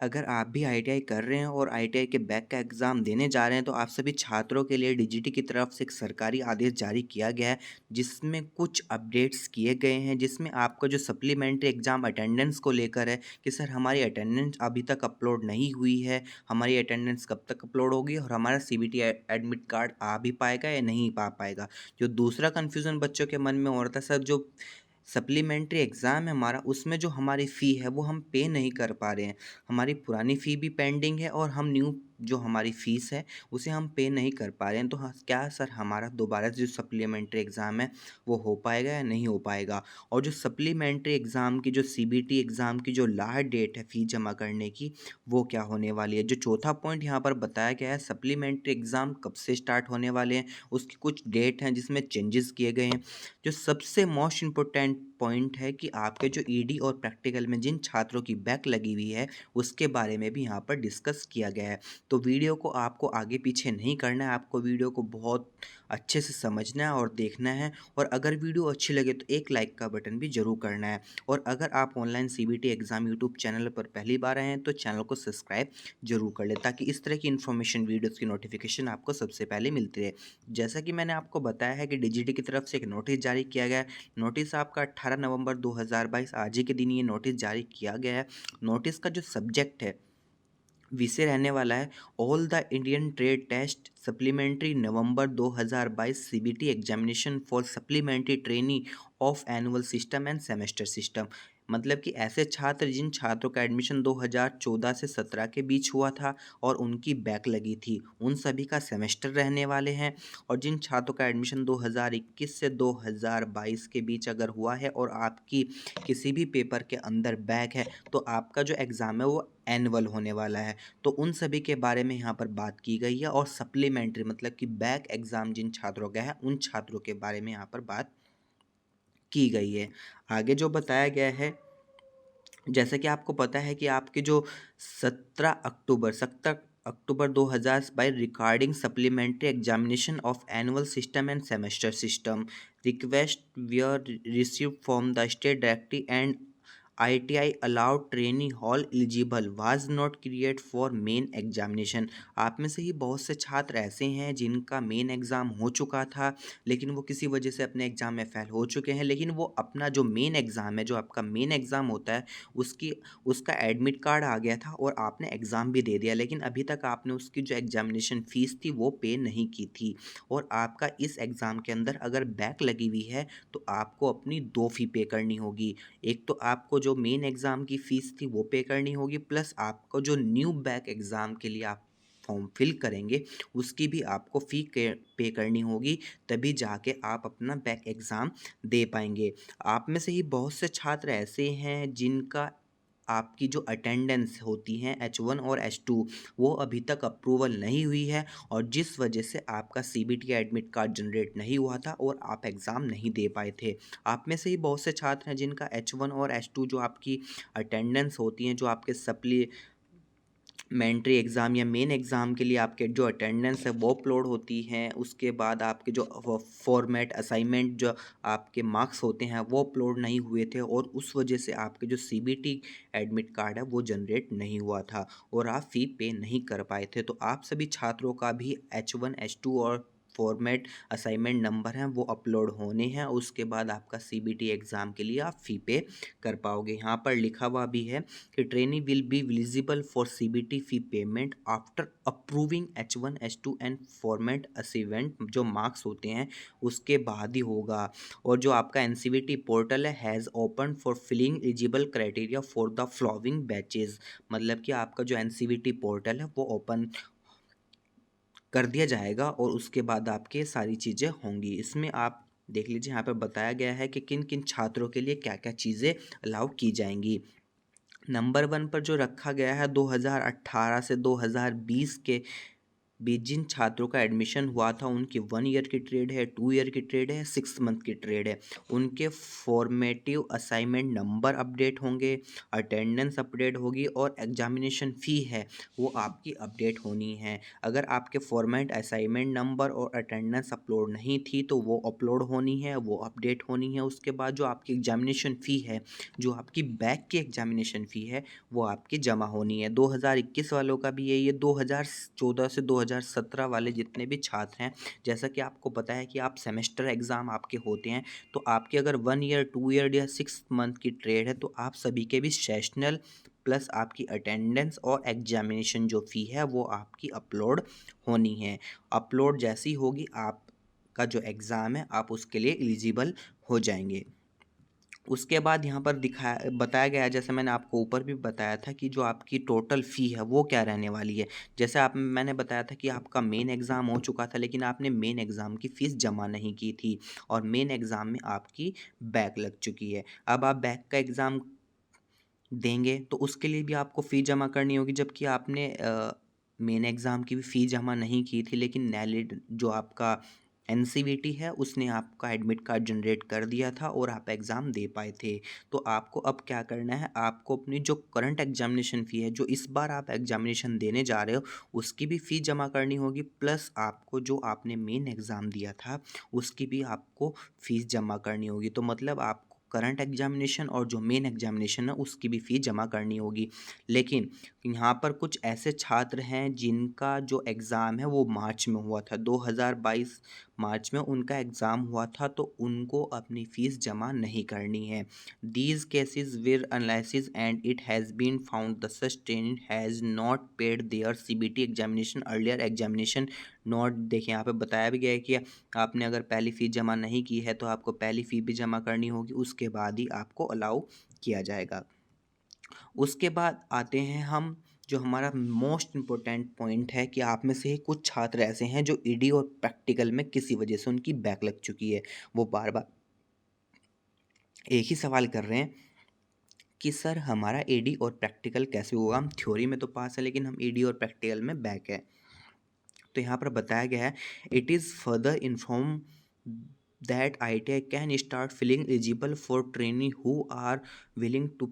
अगर आप भी आईटीआई कर रहे हैं और आईटीआई के बैक का एग्ज़ाम देने जा रहे हैं तो आप सभी छात्रों के लिए डीजीटी की तरफ से एक सरकारी आदेश जारी किया गया है जिसमें कुछ अपडेट्स किए गए हैं जिसमें आपका जो सप्लीमेंट्री एग्ज़ाम अटेंडेंस को लेकर है कि सर हमारी अटेंडेंस अभी तक अपलोड नहीं हुई है, हमारी अटेंडेंस कब तक अपलोड होगी और हमारा सीबीटी एडमिट कार्ड आ भी पाएगा या नहीं पा पाएगा। जो दूसरा कन्फ्यूज़न बच्चों के मन में हो रहा था, सर जो सप्लीमेंट्री एग्ज़ाम है हमारा उसमें जो हमारी फ़ी है वो हम पे नहीं कर पा रहे हैं, हमारी पुरानी फ़ी भी पेंडिंग है और हम न्यू जो हमारी फ़ीस है उसे हम पे नहीं कर पा रहे हैं। तो हाँ, क्या सर हमारा दोबारा जो सप्लीमेंट्री एग्ज़ाम है वो हो पाएगा या नहीं हो पाएगा? और जो सप्लीमेंट्री एग्ज़ाम की जो सीबीटी एग्ज़ाम की जो लास्ट डेट है फ़ी जमा करने की वो क्या होने वाली है? जो चौथा पॉइंट यहाँ पर बताया गया है सप्लीमेंट्री एग्ज़ाम कब से स्टार्ट होने वाले हैं, उसकी कुछ डेट हैं जिसमें चेंजेस किए गए हैं। जो सबसे मोस्ट इम्पोर्टेंट पॉइंट है कि आपके जो ईडी और प्रैक्टिकल में जिन छात्रों की बैक लगी हुई है उसके बारे में भी यहाँ पर डिस्कस किया गया है। तो वीडियो को आपको आगे पीछे नहीं करना है, आपको वीडियो को बहुत अच्छे से समझना है और देखना है। और अगर वीडियो अच्छी लगे तो एक लाइक का बटन भी जरूर करना है। और अगर आप online CBT exam YouTube channel पर पहली बार आए हैं तो चैनल को सब्सक्राइब जरूर कर ले ताकि इस तरह की इन्फॉर्मेशन वीडियोज़ की नोटिफिकेशन आपको सबसे पहले मिलती रहे। जैसा कि मैंने आपको बताया है कि डीजीटी की तरफ से एक नोटिस जारी किया गया है। नोटिस आपका 18 नवंबर 2022 आज ही के दिन ये नोटिस जारी किया गया है। नोटिस का जो सब्जेक्ट है विषय रहने वाला है all the Indian trade test supplementary November 2022 CBT examination for supplementary trainee of annual system and semester system. मतलब कि ऐसे छात्र जिन छात्रों का एडमिशन 2014 से 17 के बीच हुआ था और उनकी बैक लगी थी उन सभी का सेमेस्टर रहने वाले हैं। और जिन छात्रों का एडमिशन 2021 से 2022 के बीच अगर हुआ है और आपकी किसी भी पेपर के अंदर बैक है तो आपका जो एग्ज़ाम है वो एनुअल होने वाला है। तो उन सभी के बारे में यहाँ पर बात की गई है और सप्लीमेंट्री मतलब कि बैक एग्ज़ाम जिन छात्रों का है उन छात्रों के बारे में यहाँ पर बात की गई है। आगे जो बताया गया है, जैसे कि आपको पता है कि आपके जो 17 अक्टूबर 2022 regarding supplementary examination of annual system and semester system request wear received from the state directory and ITI allowed trainee hall eligible was not created for main examination. आप में से ही बहुत से छात्र ऐसे हैं जिनका मेन एग्ज़ाम हो चुका था लेकिन वो किसी वजह से अपने एग्ज़ाम में फ़ेल हो चुके हैं, लेकिन वो अपना जो मेन एग्ज़ाम है जो आपका मेन एग्ज़ाम होता है उसका एडमिट कार्ड आ गया था और आपने एग्ज़ाम भी दे दिया लेकिन अभी तक आपने उसकी जो एग्ज़ामिनेशन फ़ीस थी वो पे नहीं की थी। और आपका इस एग्ज़ाम के अंदर अगर बैक लगी हुई है तो आपको अपनी दो फ़ी पे करनी होगी। एक तो आपको जो मेन एग्ज़ाम की फ़ीस थी वो पे करनी होगी, प्लस आपको जो न्यू बैक एग्ज़ाम के लिए आप फॉर्म फिल करेंगे उसकी भी आपको फ़ी पे करनी होगी, तभी जाके आप अपना बैक एग्ज़ाम दे पाएंगे। आप में से ही बहुत से छात्र ऐसे हैं जिनका आपकी जो अटेंडेंस होती हैं H1 और H2 वो अभी तक अप्रूवल नहीं हुई है और जिस वजह से आपका सीबीटी एडमिट कार्ड जनरेट नहीं हुआ था और आप एग्ज़ाम नहीं दे पाए थे। आप में से ही बहुत से छात्र हैं जिनका H1 और H2 जो आपकी अटेंडेंस होती हैं, जो आपके सप्लीमेंट्री एग्ज़ाम या मेन एग्ज़ाम के लिए आपके जो अटेंडेंस है वो अपलोड होती हैं, उसके बाद आपके जो फॉर्मेट असाइनमेंट जो आपके मार्क्स होते हैं वो अपलोड नहीं हुए थे और उस वजह से आपके जो सीबीटी एडमिट कार्ड है वो जनरेट नहीं हुआ था और आप फ़ी पे नहीं कर पाए थे। तो आप सभी छात्रों का भी H1 H2 और फॉर्मेट असाइनमेंट नंबर हैं वो अपलोड होने हैं, उसके बाद आपका सीबीटी एग्ज़ाम के लिए आप फ़ी पे कर पाओगे। यहाँ पर लिखा हुआ भी है कि trainee will be eligible for CBT fee payment after approving H1 H2 and format assignment जो मार्क्स होते हैं उसके बाद ही होगा। और जो आपका एनसीवीटी पोर्टल है has open for filling eligible criteria for the following batches. मतलब कि आपका जो एनसीवीटी पोर्टल है वो ओपन कर दिया जाएगा और उसके बाद आपके सारी चीज़ें होंगी। इसमें आप देख लीजिए यहाँ पर बताया गया है कि किन किन छात्रों के लिए क्या क्या चीज़ें अलाउ की जाएंगी। नंबर 1 पर जो रखा गया है 2018 से 2020 के जिन छात्रों का एडमिशन हुआ था उनकी 1 ईयर की ट्रेड है, 2 ईयर की ट्रेड है, 6 मंथ की ट्रेड है, उनके फॉर्मेटिव असाइनमेंट नंबर अपडेट होंगे, अटेंडेंस अपडेट होगी और एग्जामिनेशन फ़ी है वो आपकी अपडेट होनी है। अगर आपके फॉर्मेट असाइनमेंट नंबर और अटेंडेंस अपलोड नहीं थी तो वो अपलोड होनी है, वो अपडेट होनी है। उसके बाद जो आपकी एग्जामिनेशन फ़ी है, जो आपकी बैक की एग्जामिनेशन फ़ी है, वो आपकी जमा होनी है। 2021 वालों का भी यही है, 2014 से 2017 वाले जितने भी छात्र हैं, जैसा कि आपको पता है कि आप सेमेस्टर एग्ज़ाम आपके होते हैं, तो आपके अगर 1 ईयर, 2 ईयर या 6 मंथ की ट्रेड है तो आप सभी के भी सेशनल प्लस आपकी अटेंडेंस और एग्जामिनेशन जो फ़ी है वो आपकी अपलोड होनी है। अपलोड जैसी होगी आपका जो एग्ज़ाम है आप उसके लिए एलिजिबल हो जाएंगे। उसके बाद यहाँ पर दिखाया बताया गया है, जैसे मैंने आपको ऊपर भी बताया था कि जो आपकी टोटल फ़ी है वो क्या रहने वाली है। जैसे मैंने बताया था कि आपका मेन एग्ज़ाम हो चुका था लेकिन आपने मेन एग्ज़ाम की फ़ीस जमा नहीं की थी और मेन एग्ज़ाम में आपकी बैक लग चुकी है। अब आप बैक का एग्ज़ाम देंगे तो उसके लिए भी आपको फ़ी जमा करनी होगी, जबकि आपने मेन एग्ज़ाम की भी फ़ी जमा नहीं की थी, लेकिन नैलिड जो आपका एनसीवीटी है उसने आपका एडमिट कार्ड जनरेट कर दिया था और आप एग्ज़ाम दे पाए थे। तो आपको अब क्या करना है, आपको अपनी जो करंट एग्जामिनेशन फ़ी है, जो इस बार आप एग्जामिनेशन देने जा रहे हो, उसकी भी फ़ी जमा करनी होगी, प्लस आपको जो आपने मेन एग्ज़ाम दिया था उसकी भी आपको फ़ीस जमा करनी होगी। तो मतलब आपको करंट एग्जामिनेशन और जो मेन एग्जामिनेशन है उसकी भी फ़ी जमा करनी होगी। लेकिन यहाँ पर कुछ ऐसे छात्र हैं जिनका जो एग्ज़ाम है वो मार्च में हुआ था, 2022 मार्च में उनका एग्ज़ाम हुआ था, तो उनको अपनी फ़ीस जमा नहीं करनी है। These cases were analysis and it has been found the such student has not paid their CBT examination earlier examination not. देखिए यहाँ पे बताया भी गया है कि आपने अगर पहली फ़ीस जमा नहीं की है तो आपको पहली फ़ी भी जमा करनी होगी, उसके बाद ही आपको अलाउ किया जाएगा। उसके बाद आते हैं हम, जो हमारा मोस्ट इम्पोर्टेंट पॉइंट है कि आप में से ही कुछ छात्र ऐसे हैं जो ईडी और प्रैक्टिकल में किसी वजह से उनकी बैक लग चुकी है। वो बार बार एक ही सवाल कर रहे हैं कि सर हमारा ईडी और प्रैक्टिकल कैसे होगा, हम थ्योरी में तो पास है लेकिन हम ईडी और प्रैक्टिकल में बैक है। तो यहाँ पर बताया गया है, it is further inform that ITI can start filling eligible for training who are willing to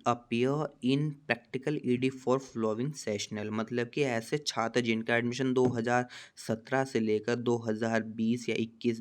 appear in practical ED for following sessional. मतलब कि ऐसे छात्र जिनका एडमिशन 2017 से लेकर 2020 या 21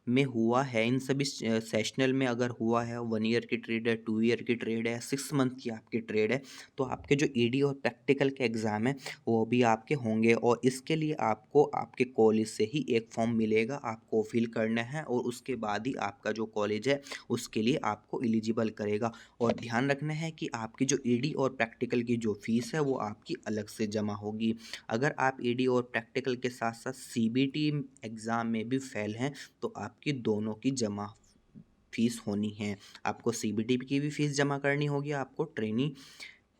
में हुआ है, इन सभी सेशनल में अगर हुआ है, 1 ईयर की ट्रेड है, 2 ईयर की ट्रेड है, 6 मंथ की आपकी ट्रेड है, तो आपके जो ईडी और प्रैक्टिकल के एग्ज़ाम है वो भी आपके होंगे। और इसके लिए आपको आपके कॉलेज से ही एक फॉर्म मिलेगा, आपको फिल करना है और उसके बाद ही आपका जो कॉलेज है उसके लिए आपको एलिजिबल करेगा। और ध्यान रखना है कि आपकी जो ईडी और प्रैक्टिकल की जो फ़ीस है वो आपकी अलग से जमा होगी। अगर आप ईडी और प्रैक्टिकल के साथ साथ सीबीटी एग्ज़ाम में भी फेल हैं तो आपकी दोनों की जमा फ़ीस होनी है। आपको सीबीटी की भी फ़ीस जमा करनी होगी, आपको ट्रेनी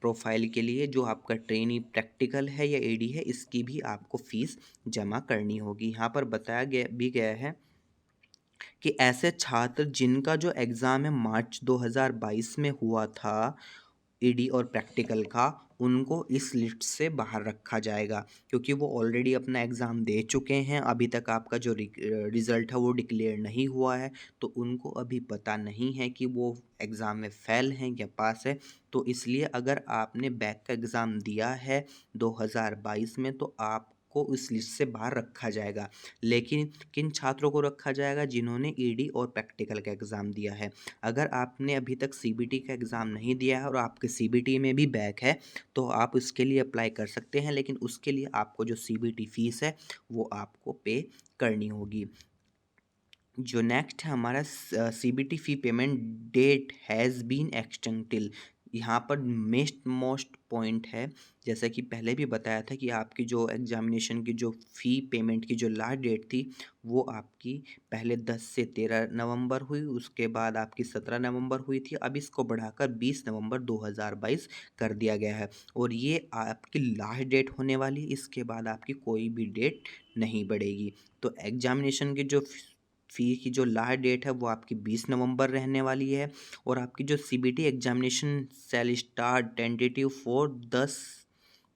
प्रोफाइल के लिए जो आपका ट्रेनी प्रैक्टिकल है या ईडी है इसकी भी आपको फ़ीस जमा करनी होगी। यहाँ पर बताया गया है कि ऐसे छात्र जिनका जो एग्ज़ाम है मार्च 2022 में हुआ था ईडी और प्रैक्टिकल का, उनको इस लिस्ट से बाहर रखा जाएगा, क्योंकि वो ऑलरेडी अपना एग्ज़ाम दे चुके हैं। अभी तक आपका जो रिज़ल्ट है वो डिक्लेयर नहीं हुआ है, तो उनको अभी पता नहीं है कि वो एग्ज़ाम में फ़ेल हैं या पास है। तो इसलिए अगर आपने बैक का एग्ज़ाम दिया है 2022 में तो आपको इस लिस्ट से बाहर रखा जाएगा। लेकिन किन छात्रों को रखा जाएगा, जिन्होंने ईडी और प्रैक्टिकल का एग्ज़ाम दिया है। अगर आपने अभी तक सीबीटी का एग्ज़ाम नहीं दिया है और आपके सीबीटी में भी बैक है तो आप उसके लिए अप्लाई कर सकते हैं, लेकिन उसके लिए आपको जो सीबीटी फ़ीस है वो आपको पे करनी होगी। जो नेक्स्ट है हमारा CBT fee payment date has been extend till. यहाँ पर मोस्ट पॉइंट है, जैसा कि पहले भी बताया था कि आपकी जो एग्जामिनेशन की जो फ़ी पेमेंट की जो लास्ट डेट थी वो आपकी पहले 10 से 13 नवंबर हुई, उसके बाद आपकी 17 नवंबर हुई थी। अब इसको बढ़ाकर 20 नवंबर 2022 कर दिया गया है और ये आपकी लास्ट डेट होने वाली, इसके बाद आपकी कोई भी डेट नहीं बढ़ेगी। तो एग्जामिनेशन की जो फ़ी की जो लास्ट डेट है वो आपकी 20 नवंबर रहने वाली है और आपकी जो CBT examination shell start tentative for 10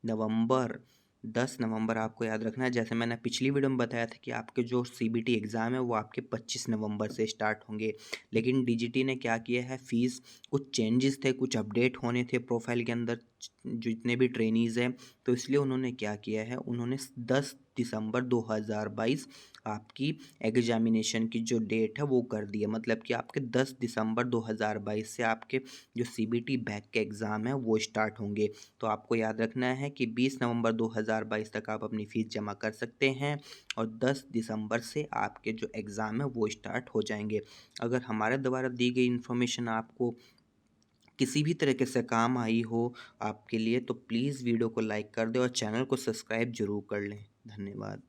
नवंबर 10 नवंबर आपको याद रखना है। जैसे मैंने पिछली वीडियो में बताया था कि आपके जो सीबीटी एग्ज़ाम है वो आपके 25 नवंबर से स्टार्ट होंगे, लेकिन डीजीटी ने क्या किया है, फ़ीस कुछ चेंजेस थे, कुछ अपडेट होने थे प्रोफाइल के अंदर जितने भी ट्रेनीज़ हैं, तो इसलिए उन्होंने क्या किया है, उन्होंने 10 दिसंबर 2022 आपकी एग्जामिनेशन की जो डेट है वो कर दी है। मतलब कि आपके 10 दिसंबर 2022 से आपके जो सीबीटी बैक के एग्ज़ाम है वो स्टार्ट होंगे। तो आपको याद रखना है कि 20 नवंबर 2022 तक आप अपनी फ़ीस जमा कर सकते हैं और 10 दिसंबर से आपके जो एग्ज़ाम है वो स्टार्ट हो जाएंगे। अगर हमारे द्वारा दी गई इन्फॉर्मेशन आपको किसी भी तरीके से काम आई हो आपके लिए, तो प्लीज़ वीडियो को लाइक कर दें और चैनल को सब्सक्राइब ज़रूर कर लें। धन्यवाद।